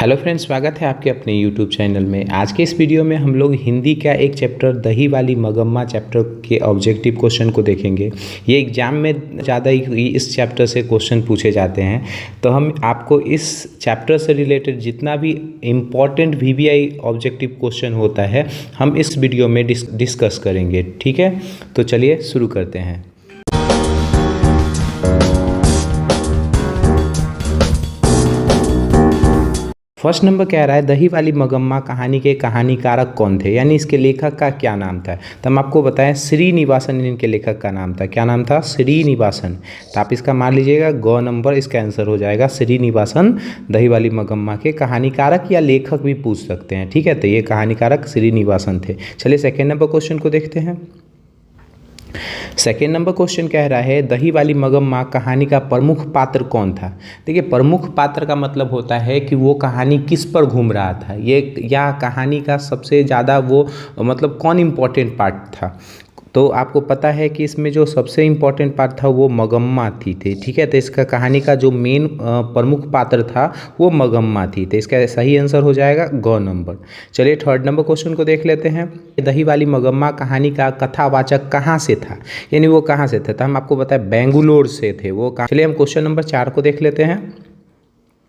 Hello friends, स्वागत है आपके अपने यूट्यूब चैनल में। आज के इस वीडियो में हम लोग हिंदी का एक चैप्टर दही वाली मगम्मा चैप्टर के ऑब्जेक्टिव क्वेश्चन को देखेंगे। ये एग्जाम में ज़्यादा ही इस चैप्टर से क्वेश्चन पूछे जाते हैं, तो हम आपको इस चैप्टर से रिलेटेड जितना भी इम्पॉर्टेंट वीवीआई ऑब्जेक्टिव क्वेश्चन होता है हम इस वीडियो में डिस्कस करेंगे। ठीक है, तो चलिए शुरू करते हैं। फर्स्ट नंबर कह रहा है दही वाली मगम्मा कहानी के कहानीकारक कौन थे, यानी इसके लेखक का क्या नाम था। तो हम आपको बताएं श्रीनिवासन इनके लेखक का नाम था। क्या नाम था? श्रीनिवासन। तो आप इसका मान लीजिएगा ग नंबर इसका आंसर हो जाएगा श्रीनिवासन। दही वाली मगम्मा के कहानीकारक या लेखक भी पूछ सकते हैं। ठीक है, तो ये कहानीकारक श्रीनिवासन थे। चलिए सेकेंड नंबर क्वेश्चन को देखते हैं। सेकेंड नंबर क्वेश्चन कह रहा है दही वाली मगम्मा कहानी का प्रमुख पात्र कौन था। देखिए, प्रमुख पात्र का मतलब होता है कि वो कहानी किस पर घूम रहा था, ये या कहानी का सबसे ज़्यादा वो मतलब कौन इम्पोर्टेंट पार्ट था। तो आपको पता है कि इसमें जो सबसे इम्पोर्टेंट पार्ट था वो मगम्मा थी। ठीक है, तो इसका कहानी का जो मेन प्रमुख पात्र था वो मगम्मा थी। तो इसका सही आंसर हो जाएगा ग नंबर। चलिए थर्ड नंबर क्वेश्चन को देख लेते हैं। दही वाली मगम्मा कहानी का कथावाचक कहाँ से था, यानी वो कहाँ से था। तो हम आपको बताएं बेंगलुरु से थे वो। चलिए हम क्वेश्चन नंबर 4 को देख लेते हैं।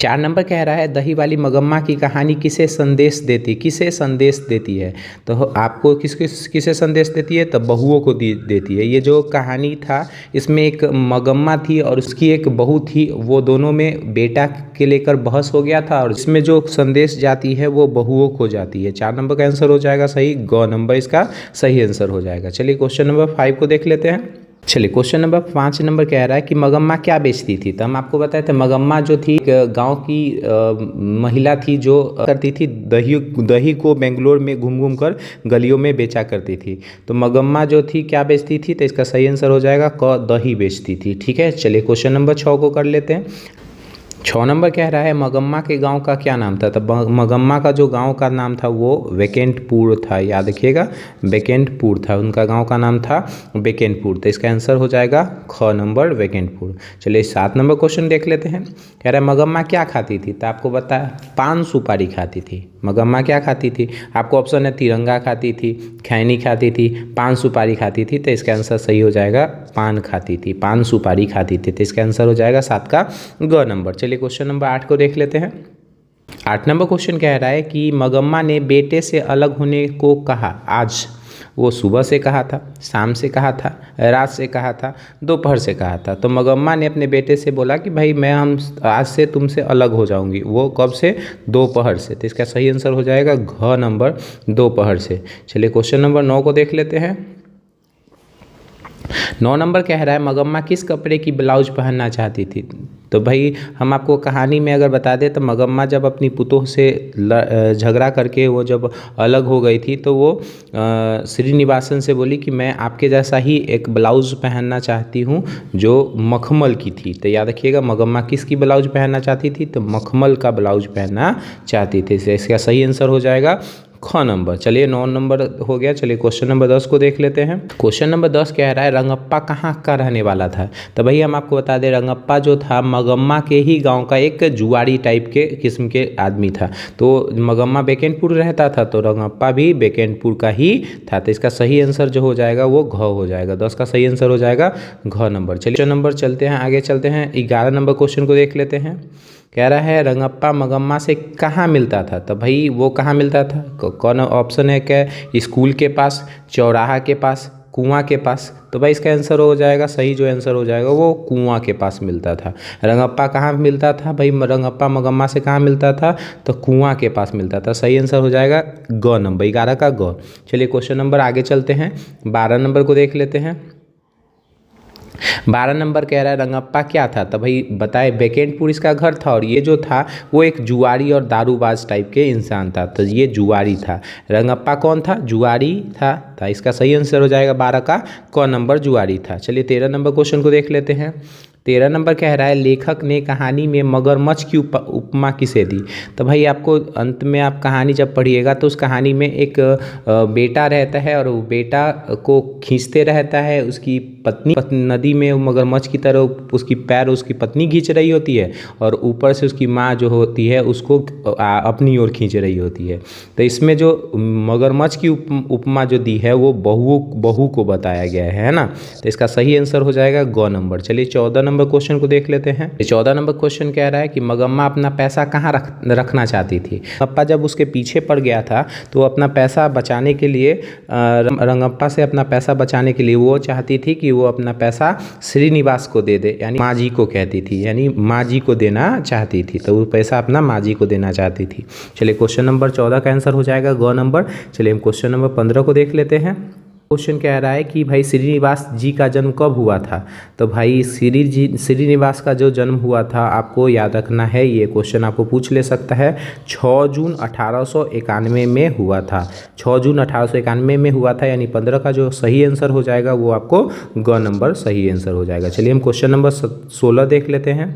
4 नंबर कह रहा है दही वाली मगम्मा की कहानी किसे संदेश देती है। तो आपको किसे संदेश देती है, तो बहुओं को देती है। ये जो कहानी था इसमें एक मगम्मा थी और उसकी एक बहू थी, वो दोनों में बेटा के लेकर बहस हो गया था और इसमें जो संदेश जाती है वो बहुओं को जाती है। 4 नंबर का आंसर हो जाएगा सही, ग नंबर इसका सही आंसर हो जाएगा। चलिए क्वेश्चन नंबर 5 को देख लेते हैं। चलिए क्वेश्चन नंबर 5 नंबर कह रहा है कि मगम्मा क्या बेचती थी। तो हम आपको बताए थे मगम्मा जो थी गांव की महिला थी जो करती थी दही को बेंगलोर में घूम घूम कर गलियों में बेचा करती थी। तो मगम्मा जो थी क्या बेचती थी, तो इसका सही आंसर हो जाएगा क, दही बेचती थी। ठीक है, चलिए क्वेश्चन नंबर 6 को कर लेते हैं। 6 नंबर कह रहा है मगम्मा के गांव का क्या नाम था। तो मगम्मा का जो गांव का नाम था वो बेकेंटपुर था। याद रखिएगा बेकेंटपुर था, उनका गांव का नाम था बेकेंटपुर। तो इसका आंसर हो जाएगा ख नंबर बेकेंटपुर। चलिए 7 नंबर क्वेश्चन देख लेते हैं। कह रहा है मगम्मा क्या खाती थी। तो आपको बताया पान सुपारी खाती थी। मगम्मा क्या खाती थी, आपको ऑप्शन है तिरंगा खाती थी, खैनी खाती थी, पान सुपारी खाती थी। तो इसका आंसर सही हो जाएगा पान खाती थी, पान सुपारी खाती थी। तो इसका आंसर हो जाएगा 7 का ग नंबर। चलिए क्वेश्चन नंबर 8 को देख लेते हैं। 8 नंबर क्वेश्चन कह रहा है कि मगम्मा ने बेटे से अलग होने को कहा। आज वो सुबह से कहा था, शाम से कहा था, रात से कहा था, दोपहर से कहा था। तो मगम्मा ने अपने बेटे से बोला कि भाई हम आज से तुमसे अलग हो जाऊंगी। वो कब से? दोपहर से। तो इसका सही आंसर हो जाएगा घ नंबर दोपहर से। चलिए क्वेश्चन नंबर 9 को देख लेते हैं। 9 नंबर कह रहा है मगम्मा किस कपड़े की ब्लाउज पहनना चाहती थी। तो भाई हम आपको कहानी में अगर बता दें तो मगम्मा जब अपनी पुतोह से झगड़ा करके वो जब अलग हो गई थी तो वो श्रीनिवासन से बोली कि मैं आपके जैसा ही एक ब्लाउज पहनना चाहती हूँ जो मखमल की थी। तो याद रखिएगा मगम्मा किसकी ब्लाउज पहनना चाहती थी, तो मखमल का ब्लाउज पहनना चाहती थी। इसका सही आंसर हो जाएगा ख नंबर। चलिए 9 नंबर हो गया। चलिए क्वेश्चन नंबर 10 को देख लेते हैं। क्वेश्चन नंबर 10 कह रहा है रंगप्पा कहाँ का रहने वाला था। तो भाई हम आपको बता दें रंगप्पा जो था मगम्मा के ही गांव का एक जुआरी टाइप के किस्म के आदमी था। तो मगम्मा बेकेंटपुर रहता था तो रंगप्पा भी बेकेंटपुर का ही था। तो इसका सही आंसर जो हो जाएगा वो घ हो जाएगा। 10 का सही आंसर हो जाएगा घ नंबर। चलिए नंबर चलते हैं, आगे चलते हैं। 11 नंबर क्वेश्चन को देख लेते हैं। कह रहा है रंगप्पा मगम्मा से कहाँ मिलता था। तो भाई वो कहाँ मिलता था, कौन ऑप्शन है क्या? स्कूल के पास, चौराहा के पास, कुआं के पास। तो भाई इसका आंसर हो जाएगा सही, जो आंसर हो जाएगा वो कुआं के पास मिलता था। रंगप्पा कहाँ मिलता था भाई, रंगप्पा मगम्मा से कहाँ मिलता था, तो कुआं के पास मिलता था। सही आंसर हो जाएगा ग नंबर, 11 का ग। चलिए क्वेश्चन नंबर आगे चलते हैं। 12 नंबर को देख लेते हैं। 12 नंबर कह रहा है रंगप्पा क्या था। तो भाई बताए बेकेंटपुर इसका घर था और ये जो था वो एक जुआरी और दारूबाज टाइप के इंसान था। तो ये जुआरी था। रंगप्पा कौन था? जुआरी था। तो इसका सही आंसर हो जाएगा 12 का क नंबर जुआरी था। चलिए 13 नंबर क्वेश्चन को देख लेते हैं। 13 नंबर कह रहा है लेखक ने कहानी में मगरमच्छ की उपमा किसे दी। तो भाई आपको अंत में आप कहानी जब पढ़िएगा तो उस कहानी में एक बेटा रहता है और वो बेटा को खींचते रहता है, उसकी पत्नी नदी में मगरमच्छ की तरह उसकी पैर उसकी पत्नी खींच रही होती है और ऊपर से उसकी माँ जो होती है उसको अपनी ओर खींच रही होती है। तो इसमें जो मगरमच्छ की उपमा जो दी है वो बहू को बताया गया है ना। तो इसका सही आंसर हो जाएगा ग नंबर। चलिए 14 नंबर क्वेश्चन को देख लेते हैं। 14 नंबर क्वेश्चन कह रहा है कि मगम्मा अपना पैसा कहाँ रखना चाहती थी। रंगप्पा जब उसके पीछे पड़ गया था तो वो अपना पैसा बचाने के लिए रंगप्पा से अपना पैसा बचाने के लिए वो चाहती थी कि वो अपना पैसा श्रीनिवास को दे दे, यानी माँ जी को कहती थी, यानी माँ जी को देना चाहती थी। तो वो पैसा अपना माँ जी को देना चाहती थी। चलिए क्वेश्चन नंबर 14 का आंसर हो जाएगा ग नंबर। चलिए हम क्वेश्चन नंबर 15 को देख लेते हैं। क्वेश्चन कह रहा है कि भाई श्रीनिवास जी का जन्म कब हुआ था। तो भाई श्रीनिवास का जो जन्म हुआ था आपको याद रखना है, ये क्वेश्चन आपको पूछ ले सकता है। 6 जून 1891 में हुआ था। 6 जून 1891 में हुआ था, यानी 15 का जो सही आंसर हो जाएगा वो आपको ग नंबर सही आंसर हो जाएगा। चलिए हम क्वेश्चन नंबर 16 देख लेते हैं।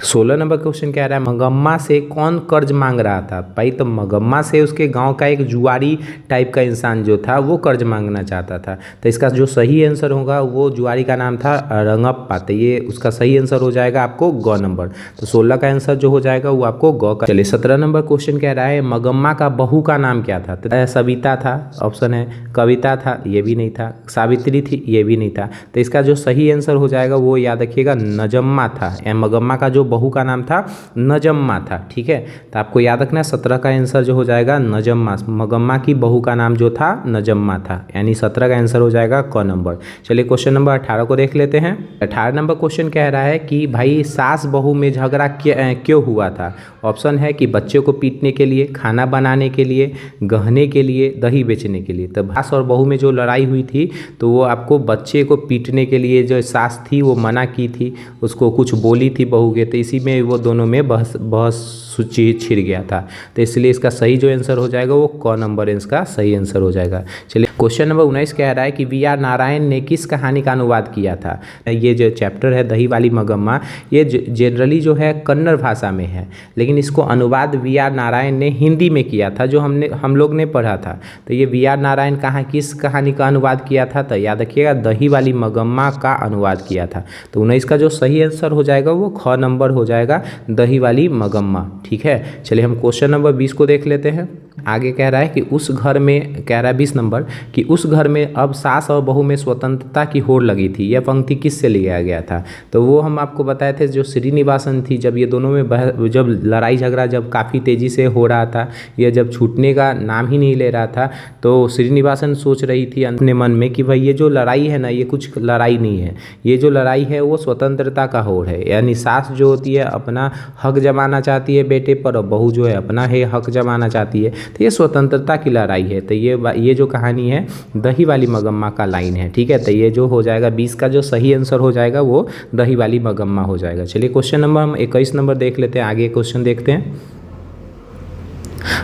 16 नंबर क्वेश्चन कह रहा है मगम्मा से कौन कर्ज मांग रहा था। भाई तो मगम्मा से उसके गांव का एक जुआरी टाइप का इंसान जो था वो कर्ज मांगना चाहता था। तो इसका जो सही आंसर होगा वो जुआरी का नाम था रंगप्पा। तो ये उसका सही आंसर हो जाएगा आपको ग नंबर। तो 16 का आंसर जो हो जाएगा वो आपको ग का। चलिए 17 नंबर क्वेश्चन कह रहा है मगम्मा का बहू का नाम क्या था। तो सविता था, ऑप्शन है। कविता था, ये भी नहीं था। सावित्री थी, ये भी नहीं था। तो इसका जो सही आंसर हो जाएगा वो याद रखिएगा नजम्मा था। मगम्मा का जो बहू का नाम था नजम्मा था। ठीक है, तो आपको याद रखना है 17 का आंसर जो हो जाएगा नजम्मा। मगम्मा की बहू का नाम जो था नजम्मा था, यानी 17 का आंसर हो जाएगा क नंबर। चलिए क्वेश्चन नंबर 18 को देख लेते हैं। 18 नंबर क्वेश्चन कह रहा है कि भाई सास बहू में झगड़ा क्यों हुआ था। ऑप्शन है कि बच्चे को पीटने के लिए, खाना बनाने के लिए, गहने के लिए, दही बेचने के लिए। तो सास और बहू में जो लड़ाई हुई थी तो वो आपको बच्चे को पीटने के लिए जो सास थी वो मना की थी, उसको कुछ बोली थी बहू के, तो इसी में वो दोनों में बहस छिड़ गया था। तो इसलिए इसका सही जो आंसर हो जाएगा वो क नंबर इसका सही आंसर हो जाएगा। चलिए क्वेश्चन नंबर 19 कह रहा है कि वी.आर. नारायण ने किस कहानी का अनुवाद किया था। ये जो चैप्टर है दही वाली मगम्मा, ये जनरली जो है कन्नड़ भाषा में है, लेकिन इसको अनुवाद वी.आर. नारायण ने हिंदी में किया था, जो हम लोग ने पढ़ा था। तो ये वी.आर. नारायण किस कहानी का अनुवाद किया था। तो याद रखिएगा दही वाली मगम्मा का अनुवाद किया था। तो 19 का जो सही आंसर हो जाएगा वो ख नंबर हो जाएगा दही वाली मगम्मा। ठीक है, चलिए हम क्वेश्चन नंबर 20 को देख लेते हैं। आगे कह रहा है कि उस घर में, कह रहा है 20 नंबर, कि उस घर में अब सास और बहू में स्वतंत्रता की होड़ लगी थी। यह पंक्ति किससे लिया गया था। तो वो हम आपको बताए थे जो श्रीनिवासन थी, जब ये दोनों में जब लड़ाई झगड़ा जब काफ़ी तेज़ी से हो रहा था, यह जब छूटने का नाम ही नहीं ले रहा था, तो श्रीनिवासन सोच रही थी अपने मन में कि भाई ये जो लड़ाई है ना, ये कुछ लड़ाई नहीं है, ये जो लड़ाई है वो स्वतंत्रता का होड़ है। यानी सास जो होती है अपना हक जमाना चाहती है बेटे पर, और बहू जो है अपना हक जमाना चाहती है। तो ये स्वतंत्रता की लड़ाई है। तो ये जो कहानी है दही वाली मगम्मा का लाइन है। ठीक है, तो ये जो हो जाएगा 20 का जो सही आंसर हो जाएगा वो दही वाली मगम्मा हो जाएगा। चलिए क्वेश्चन नंबर हम 21 नंबर देख लेते हैं। आगे क्वेश्चन देखते हैं।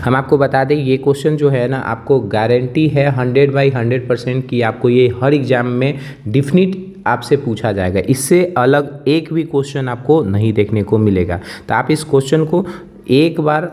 हम आपको बता दें ये क्वेश्चन जो है ना, आपको गारंटी है 100/100% की आपको ये हर एग्जाम में डिफिनिट आपसे पूछा जाएगा। इससे अलग एक भी क्वेश्चन आपको नहीं देखने को मिलेगा। तो आप इस क्वेश्चन को एक बार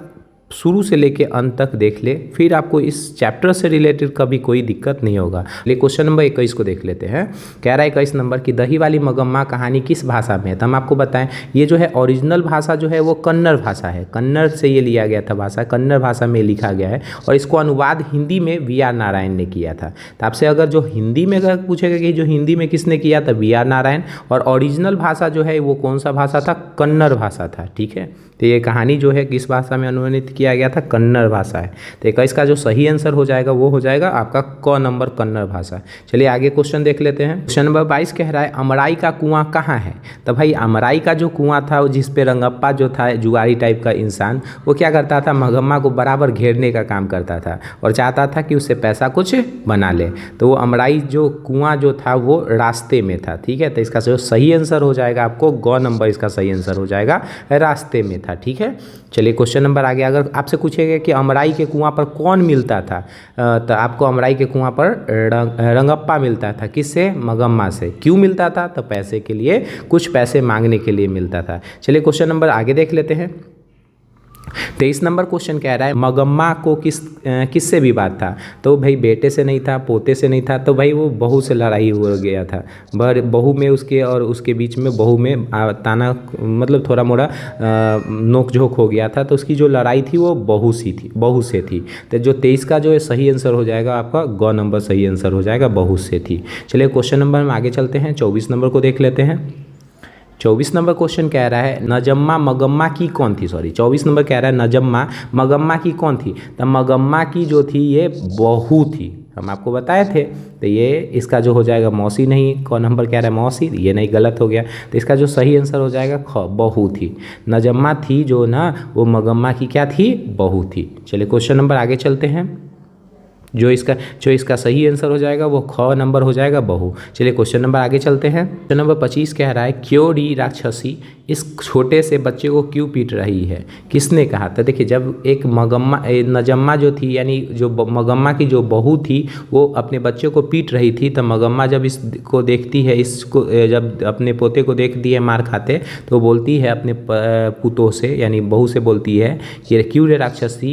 शुरू से लेके अंत तक देख ले, फिर आपको इस चैप्टर से रिलेटेड कभी कोई दिक्कत नहीं होगा। ले क्वेश्चन नंबर 21 को देख लेते हैं। कह रहा है 21 नंबर की दही वाली मगम्मा कहानी किस भाषा में है। तो हम आपको बताएं ये जो है ओरिजिनल भाषा जो है वो कन्नड़ भाषा है। कन्नड़ से ये लिया गया था भाषा, कन्नड़ भाषा में लिखा गया है, और इसको अनुवाद हिंदी में वी.आर. नारायण ने किया था। तो आपसे अगर जो हिंदी में अगर पूछेगा कि जो हिंदी में किसने किया था, वी.आर. नारायण, और ओरिजिनल भाषा जो है वो कौन सा भाषा था, कन्नड़ भाषा था। ठीक है, तो ये कहानी जो है किस भाषा में अनुवादित किया गया था, कन्नड़ भाषा है। तो 21 का जो सही आंसर हो जाएगा वो हो जाएगा आपका क नंबर कन्नड़ भाषा। चलिए आगे क्वेश्चन देख लेते हैं। क्वेश्चन नंबर 22 कह रहा है अमराई का कुआं कहाँ है। तो भाई अमराई का जो कुआं था जिस पे रंगप्पा जो था जुआरी टाइप का इंसान, वो क्या करता था, मगम्मा को बराबर घेरने का काम करता था और चाहता था कि उससे पैसा कुछ बना ले। तो वो अमराई जो कुआं जो था वो रास्ते में था। ठीक है, तो इसका जो सही आंसर हो जाएगा आपको ग नंबर, इसका सही आंसर हो जाएगा रास्ते में था। ठीक है, चलिए क्वेश्चन नंबर आगे। अगर आपसे पूछेगा कि अमराई के कुआं पर कौन मिलता था, तो आपको अमराई के कुआं पर रंगप्पा मिलता था। किससे, मगम्मा से। क्यों मिलता था, तो पैसे के लिए, कुछ पैसे मांगने के लिए मिलता था। चलिए क्वेश्चन नंबर आगे देख लेते हैं। 23 नंबर क्वेश्चन कह रहा है मगम्मा को किससे विवाद था। तो भाई बेटे से नहीं था, पोते से नहीं था, तो भाई वो बहू से लड़ाई हो गया था। बहू में उसके और उसके बीच में बहू में ताना मतलब थोड़ा मोड़ा नोक झोंक हो गया था। तो उसकी जो लड़ाई थी वो बहू से थी। तो जो 23 का जो सही आंसर हो जाएगा आपका ग नंबर सही आंसर हो जाएगा, बहू से थी। चलिए क्वेश्चन नंबर में आगे चलते हैं, 24 नंबर को देख लेते हैं। 24 नंबर क्वेश्चन कह रहा है नजम्मा मगम्मा की कौन थी। 24 नंबर कह रहा है नजम्मा मगम्मा की कौन थी। तो मगम्मा की जो थी ये बहू थी, हम आपको बताए थे। तो ये इसका जो हो जाएगा मौसी, नहीं कौन नंबर कह रहा है मौसी, ये नहीं गलत हो गया। तो इसका जो सही आंसर हो जाएगा ख बहू थी। नजम्मा थी जो ना वो मगम्मा की क्या थी, बहू थी। चलिए क्वेश्चन नंबर आगे चलते हैं। जो इसका सही आंसर हो जाएगा वो ख नंबर हो जाएगा, बहू। चलिए क्वेश्चन नंबर आगे चलते हैं। क्वेश्चन नंबर 25 कह रहा है क्यों राक्षसी इस छोटे से बच्चे को क्यों पीट रही है, किसने कहा। तो देखिए जब एक नजम्मा जो थी यानी जो मगम्मा की जो बहू थी वो अपने बच्चे को पीट रही थी, तो मगम्मा जब इसको देखती है, इसको जब अपने पोते को देखती है मार खाते, तो बोलती है अपने पुतों से यानी बहू से बोलती है कि क्यों रे राक्षसी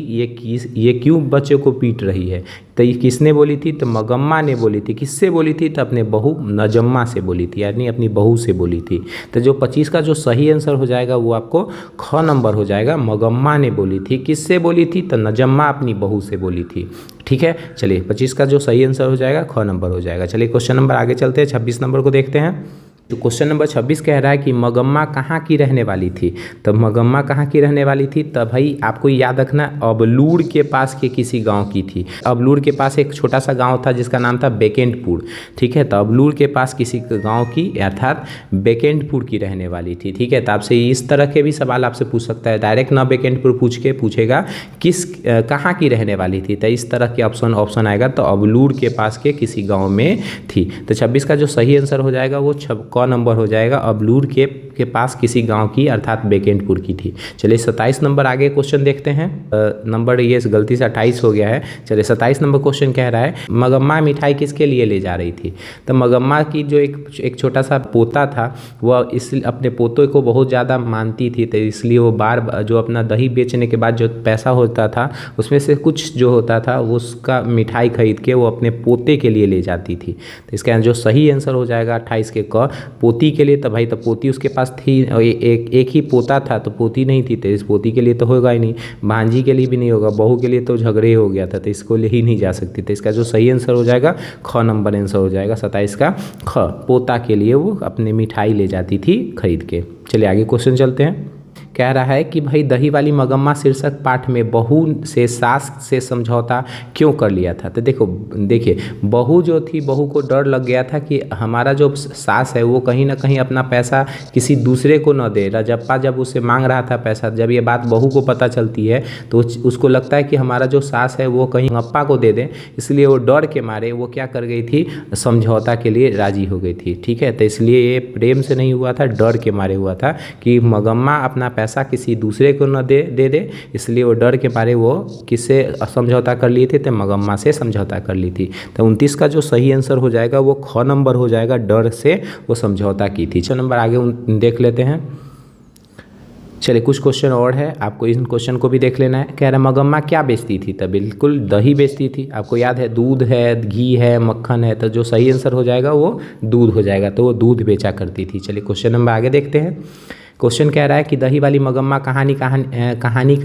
ये क्यों बच्चे को पीट रही है। तो ये किसने बोली थी, तो मगम्मा ने बोली थी। किससे बोली थी, तो अपने बहू नजम्मा से बोली थी यानी अपनी बहू से बोली थी। तो जो 25 का जो सही आंसर हो जाएगा वो आपको ख नंबर हो जाएगा, मगम्मा ने बोली थी। किससे बोली थी, तो नजम्मा अपनी बहू से बोली थी। ठीक है, चलिए 25 का जो सही आंसर हो जाएगा ख नंबर हो जाएगा। चलिए क्वेश्चन नंबर आगे चलते हैं, 26 नंबर को देखते हैं। तो क्वेश्चन नंबर 26 कह रहा है कि मगम्मा कहाँ की रहने वाली थी। तो मगम्मा कहाँ की रहने वाली थी, तब भाई आपको याद रखना अबलूर के पास के किसी गांव की थी। अबलूर के पास एक छोटा सा गांव था जिसका नाम था बेकेंटपुर। ठीक है, तो अबलूर के पास किसी गांव की अर्थात बेकेंटपुर की रहने वाली थी। ठीक है, तो आपसे इस तरह के भी सवाल आपसे पूछ सकता है, डायरेक्ट ना बेकेंटपुर पूछ के पूछेगा कहाँ की रहने वाली थी। तो इस तरह के ऑप्शन आएगा, तो अबलूर के पास के किसी गाँव में थी। तो 26 का जो सही आंसर हो जाएगा वो क नंबर हो जाएगा, अबलूर के पास किसी गांव की अर्थात बेकेंटपुर की थी। चलिए 27 नंबर आगे क्वेश्चन देखते हैं। नंबर ये गलती से 28 हो गया है। चलिए 27 नंबर क्वेश्चन कह रहा है मगम्मा मिठाई किसके लिए ले जा रही थी। तो मगम्मा की जो एक छोटा सा पोता था वह अपने पोतों को बहुत ज़्यादा मानती थी, तो इसलिए वो जो अपना दही बेचने के बाद जो पैसा होता था उसमें से कुछ जो होता था उसका मिठाई खरीद के वो अपने पोते के लिए ले जाती थी। तो इसका जो सही आंसर हो जाएगा 28 के क पोती के लिए। तो भाई तो पोती उसके पास थी, एक ही पोता था तो पोती नहीं थी, तो इस पोती के लिए तो होगा ही नहीं, भांजी के लिए भी नहीं होगा, बहू के लिए तो झगड़े हो गया था, तो इसको ले ही नहीं जा सकती। तो इसका जो सही आंसर हो जाएगा ख नंबर आंसर हो जाएगा 27 का ख, पोता के लिए वो अपने मिठाई ले जाती थी खरीद के। चलिए आगे क्वेश्चन चलते हैं। कह रहा है कि भाई दही वाली मगम्मा शीर्षक पाठ में बहू से सास से समझौता क्यों कर लिया था। तो देखिए बहू जो थी, बहू को डर लग गया था कि हमारा जो सास है वो कहीं ना कहीं अपना पैसा किसी दूसरे को न दे। रजप्पा जब उसे मांग रहा था पैसा, जब ये बात बहू को पता चलती है तो उसको लगता है कि हमारा जो सास है वो कहीं अप्पा को दे दें, इसलिए वो डर के मारे वो क्या कर गई थी, समझौता के लिए राजी हो गई थी। ठीक है, तो इसलिए ये प्रेम से नहीं हुआ था, डर के मारे हुआ था कि मगम्मा अपना पैसा किसी दूसरे को न दे, इसलिए वो डर के मारे वो किससे समझौता कर ली थी, तो मगम्मा से समझौता कर ली थी। तो 29 का जो सही आंसर हो जाएगा वो ख नंबर हो जाएगा, डर से वो समझौता की थी। 6 नंबर आगे देख लेते हैं। चलिए कुछ क्वेश्चन और है, आपको इन क्वेश्चन को भी देख लेना है। कह रहा है मगम्मा क्या बेचती थी। तो बिल्कुल दही बेचती थी। आपको याद है दूध है, घी है, मक्खन है, तो जो सही आंसर हो जाएगा वो दूध हो जाएगा, तो वो दूध बेचा करती थी। चलिए क्वेश्चन नंबर आगे देखते हैं। क्वेश्चन कह रहा है कि दही वाली मगम्मा कहानी का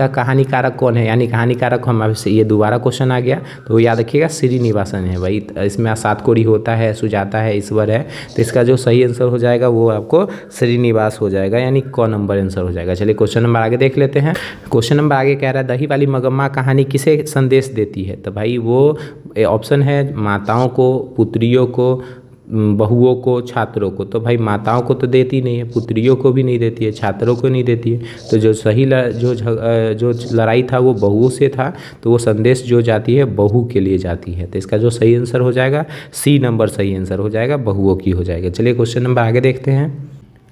कहानीकारक कौन है, यानी कहानीकारक हम आपसे, ये दोबारा क्वेश्चन आ गया तो याद रखिएगा श्रीनिवासन है भाई। इसमें सातकोड़ी होता है, सुजाता है, ईश्वर है, तो इसका जो सही आंसर हो जाएगा वो आपको श्रीनिवास हो जाएगा, यानी क नंबर आंसर हो जाएगा। चलिए क्वेश्चन नंबर आगे देख लेते हैं। क्वेश्चन नंबर आगे कह रहा है दही वाली मगम्मा कहानी किसे संदेश देती है। तो भाई वो ऑप्शन है माताओं को, पुत्रियों को, बहुओं को, छात्रों को। तो भाई माताओं को तो देती नहीं है, पुत्रियों को भी नहीं देती है, छात्रों को नहीं देती है। तो जो सही जो लड़ाई था वो बहुओं से था, तो वो संदेश जो जाती है बहू के लिए जाती है। तो इसका जो सही आंसर हो जाएगा सी नंबर सही आंसर हो जाएगा, बहुओं की हो जाएगा। चलिए क्वेश्चन नंबर आगे देखते हैं।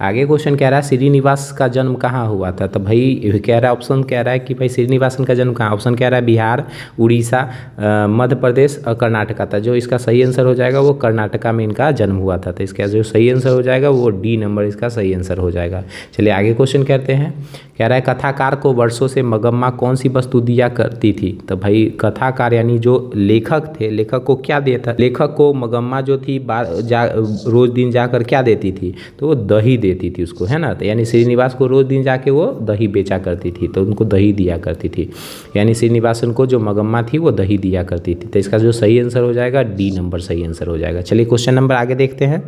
आगे क्वेश्चन कह रहा है श्रीनिवास का जन्म कहाँ हुआ था। तो भाई कह रहा है ऑप्शन कह रहा है कि भाई श्रीनिवासन का जन्म कहाँ, ऑप्शन कह रहा है बिहार, उड़ीसा, मध्य प्रदेश और कर्नाटका था। जो इसका सही आंसर हो जाएगा वो कर्नाटका में इनका जन्म हुआ था। तो इसका जो सही आंसर हो जाएगा वो डी नंबर इसका सही आंसर हो जाएगा। चलिए आगे क्वेश्चन कहते हैं। कह रहा है कथाकार को वर्षों से मगम्मा कौन सी वस्तु दिया करती थी। तो भाई कथाकार यानी जो लेखक थे, लेखक को क्या देता, लेखक को मगम्मा जो थी रोज दिन जाकर क्या देती थी, तो वो दही देती थी उसको, है ना। तो यानी श्रीनिवास को रोज दिन जाके वो दही बेचा करती थी, तो उनको दही दिया करती थी। यानी श्रीनिवासन को जो मगम्मा थी वो दही दिया करती थी। तो इसका जो सही आंसर हो जाएगा डी नंबर सही आंसर हो जाएगा। चलिए क्वेश्चन नंबर आगे देखते हैं।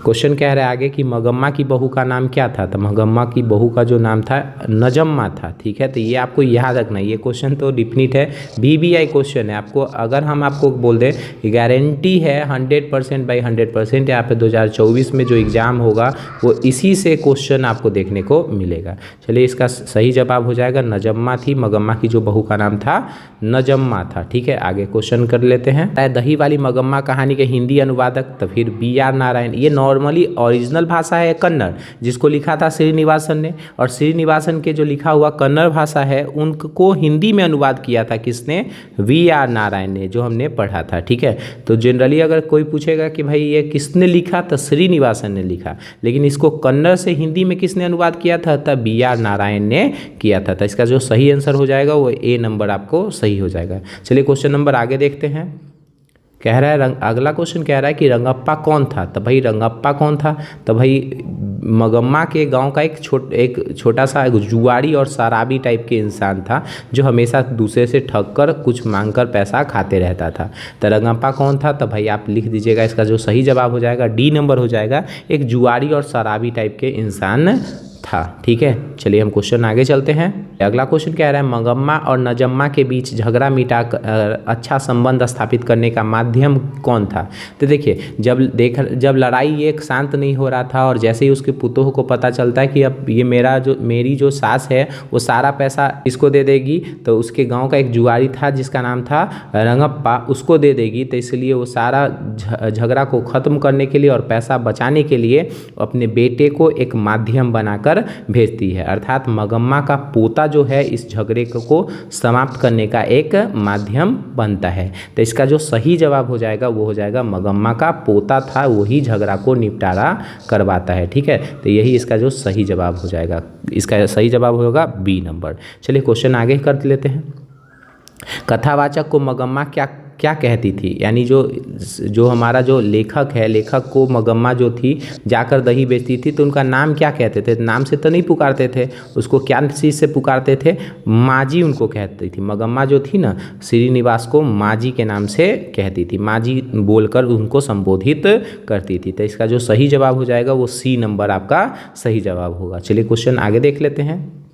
क्वेश्चन कह रहा है आगे कि मगम्मा की बहू का नाम क्या था। तो मगम्मा की बहू का जो नाम था नजम्मा था, ठीक है। तो ये आपको याद रखना है, ये क्वेश्चन तो डिफिनिट है, BBI क्वेश्चन है। आपको अगर हम आपको बोल दें गारंटी है 100% बाई 100% यहाँ पे 2024 में जो एग्ज़ाम होगा वो इसी से क्वेश्चन आपको देखने को मिलेगा। चलिए इसका सही जवाब हो जाएगा नजम्मा थी, मगम्मा की जो बहू का नाम था नजम्मा था, ठीक है। आगे क्वेश्चन कर लेते हैं। दही वाली मगम्मा कहानी के हिंदी अनुवादक तो फिर BR नारायण। ये नॉर्मली ओरिजिनल भाषा है कन्नड़, जिसको लिखा था श्रीनिवासन ने, और श्रीनिवासन के जो लिखा हुआ कन्नड़ भाषा है उनको हिंदी में अनुवाद किया था किसने, VR नारायण ने, जो हमने पढ़ा था, ठीक है। तो जनरली अगर कोई पूछेगा कि भाई ये किसने लिखा, तो श्रीनिवासन ने लिखा, लेकिन इसको कन्नड़ से हिंदी में किसने अनुवाद किया था, तब BR नारायण ने किया था। तो इसका जो सही आंसर हो जाएगा वो A नंबर आपको सही हो जाएगा। चलिए क्वेश्चन नंबर आगे देखते हैं। कह रहा है अगला क्वेश्चन कह रहा है कि रंगप्पा कौन था। तो भाई रंगप्पा कौन था, तो भाई मगम्मा के गांव का एक छोटा सा जुआरी और शराबी टाइप के इंसान था, जो हमेशा दूसरे से ठग कर कुछ मांग कर पैसा खाते रहता था। तो रंगप्पा कौन था, तो भाई आप लिख दीजिएगा, इसका जो सही जवाब हो जाएगा डी नंबर हो जाएगा, एक जुआरी और शराबी टाइप के इंसान था, ठीक है। चलिए हम क्वेश्चन आगे चलते हैं। अगला क्वेश्चन कह रहा है मगम्मा और नजम्मा के बीच झगड़ा मिटा अच्छा संबंध स्थापित करने का माध्यम कौन था। तो देखिए जब लड़ाई एक शांत नहीं हो रहा था, और जैसे ही उसके पुतोह को पता चलता है कि अब ये मेरी जो सास है वो सारा पैसा इसको दे देगी, तो उसके गाँव का एक जुआरी था जिसका नाम था रंगप्पा, उसको दे देगी। तो इसलिए वो सारा झगड़ा को ख़त्म करने के लिए और पैसा बचाने के लिए अपने बेटे को एक माध्यम बनाकर भेजती है, अर्थात मगम्मा का पोता जो है इस झगड़े को समाप्त करने का एक माध्यम बनता है। तो इसका जो सही जवाब हो जाएगा वो हो जाएगा मगम्मा का पोता था, वही झगड़ा को निपटारा करवाता है, ठीक है। तो यही इसका जो सही जवाब हो जाएगा, इसका सही जवाब होगा B नंबर। चलिए क्वेश्चन आगे कर लेते हैं। कथावाचक को मगम्मा क्या कहती थी, यानी जो हमारा जो लेखक है, लेखक को मगम्मा जो थी जाकर दही बेचती थी, तो उनका नाम क्या कहते थे। नाम से तो नहीं पुकारते थे उसको, क्या चीज़ से पुकारते थे, माजी उनको कहती थी। मगम्मा जो थी ना, श्रीनिवास को माजी के नाम से कहती थी, माजी बोलकर उनको संबोधित करती थी। तो इसका जो सही जवाब हो जाएगा वो C नंबर आपका सही जवाब होगा। चलिए क्वेश्चन आगे देख लेते हैं।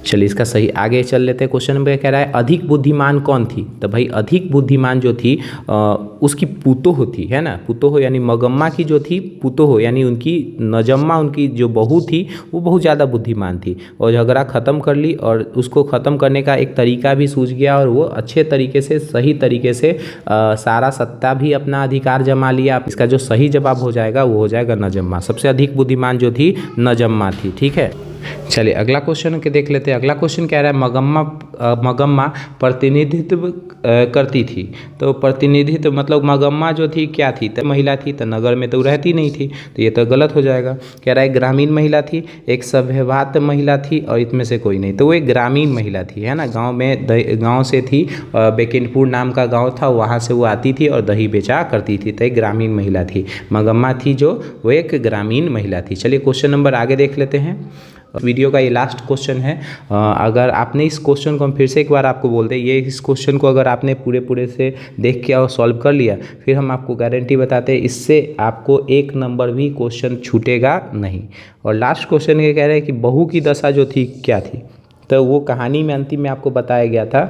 चलिए इसका सही आगे चल लेते हैं। क्वेश्चन नंबर कह रहा है अधिक बुद्धिमान कौन थी। तो भाई अधिक बुद्धिमान जो थी उसकी पुतोह थी, है ना। पुतोह यानी मगम्मा की जो थी पुतोह, यानी उनकी नजम्मा, उनकी जो बहू थी वो बहुत ज़्यादा बुद्धिमान थी, और झगड़ा ख़त्म कर ली, और उसको ख़त्म करने का एक तरीका भी सूझ गया, और वो अच्छे तरीके से सही तरीके से सारा सत्ता भी अपना अधिकार जमा लिया। इसका जो सही जवाब हो जाएगा वो हो जाएगा नजम्मा। सबसे अधिक बुद्धिमान जो थी नजम्मा थी, ठीक है। चलिए अगला क्वेश्चन के देख लेते हैं। अगला क्वेश्चन कह रहा है मगम्मा प्रतिनिधित्व करती थी। तो प्रतिनिधित्व मतलब मगम्मा जो थी क्या थी, तो महिला थी, तो नगर में तो रहती नहीं थी, तो ये तो गलत हो जाएगा। कह रहा है ग्रामीण महिला थी, एक सभ्यवात महिला थी, और इसमें से कोई नहीं, तो वो एक ग्रामीण महिला थी, है ना। गाँव से थी, बेकिनपुर नाम का गाँव था, वहाँ से वो आती थी और दही बेचा करती थी, तो एक ग्रामीण महिला थी। मगम्मा थी जो वो एक ग्रामीण महिला थी। चलिए क्वेश्चन नंबर आगे देख लेते हैं। वीडियो का ये लास्ट क्वेश्चन है। अगर आपने इस क्वेश्चन को हम फिर से एक बार आपको बोल दें, इस क्वेश्चन को अगर आपने पूरे से देख के और सॉल्व कर लिया, फिर हम आपको गारंटी बताते हैं इससे आपको 1 नंबर भी क्वेश्चन छूटेगा नहीं। और लास्ट क्वेश्चन ये कह रहे हैं कि बहू की दशा जो थी क्या थी। तो वो कहानी में अंतिम में आपको बताया गया था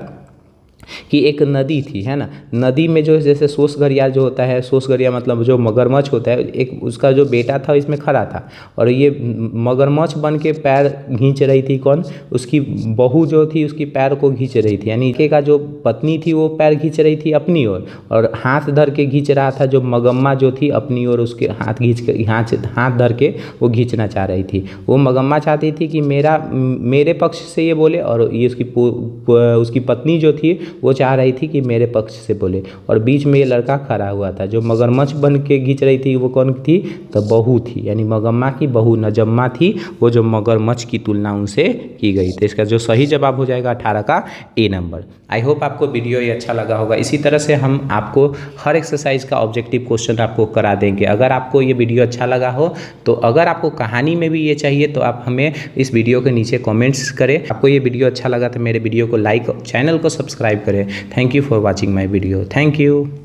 कि एक नदी थी, है ना। नदी में जो जैसे सोसगरिया जो होता है, सोसगरिया मतलब जो मगरमच्छ होता है, एक उसका जो बेटा था इसमें खड़ा था और ये मगरमच्छ बन के पैर खींच रही थी। कौन? उसकी बहू जो थी उसकी पैर को खींच रही थी, यानी के का जो पत्नी थी वो पैर खींच रही थी अपनी ओर और हाथ धर के खींच रहा था जो मगम्मा जो थी अपनी ओर, उसके हाथ खींच के हाथ धर के वो खींचना चाह रही थी। वो मगम्मा चाहती थी कि मेरे पक्ष से ये बोले और ये उसकी पत्नी जो थी वो चाह रही थी कि मेरे पक्ष से बोले और बीच में ये लड़का खड़ा हुआ था। जो मगरमच्छ बन के खींच रही थी वो कौन थी? तो बहू थी, यानी मगम्मा की बहू नजम्मा थी, वो जो मगरमच्छ की तुलना उनसे की गई। तो इसका जो सही जवाब हो जाएगा 18 का ए नंबर। आई होप आपको वीडियो ये अच्छा लगा होगा। इसी तरह से हम आपको हर एक्सरसाइज का ऑब्जेक्टिव क्वेश्चन आपको करा देंगे। अगर आपको ये वीडियो अच्छा लगा हो तो अगर आपको कहानी में भी ये चाहिए तो आप हमें इस वीडियो के नीचे कमेंट्स करें। आपको ये वीडियो अच्छा लगा तो मेरे वीडियो को लाइक, चैनल को सब्सक्राइब करें। Thank you for watching my video. Thank you.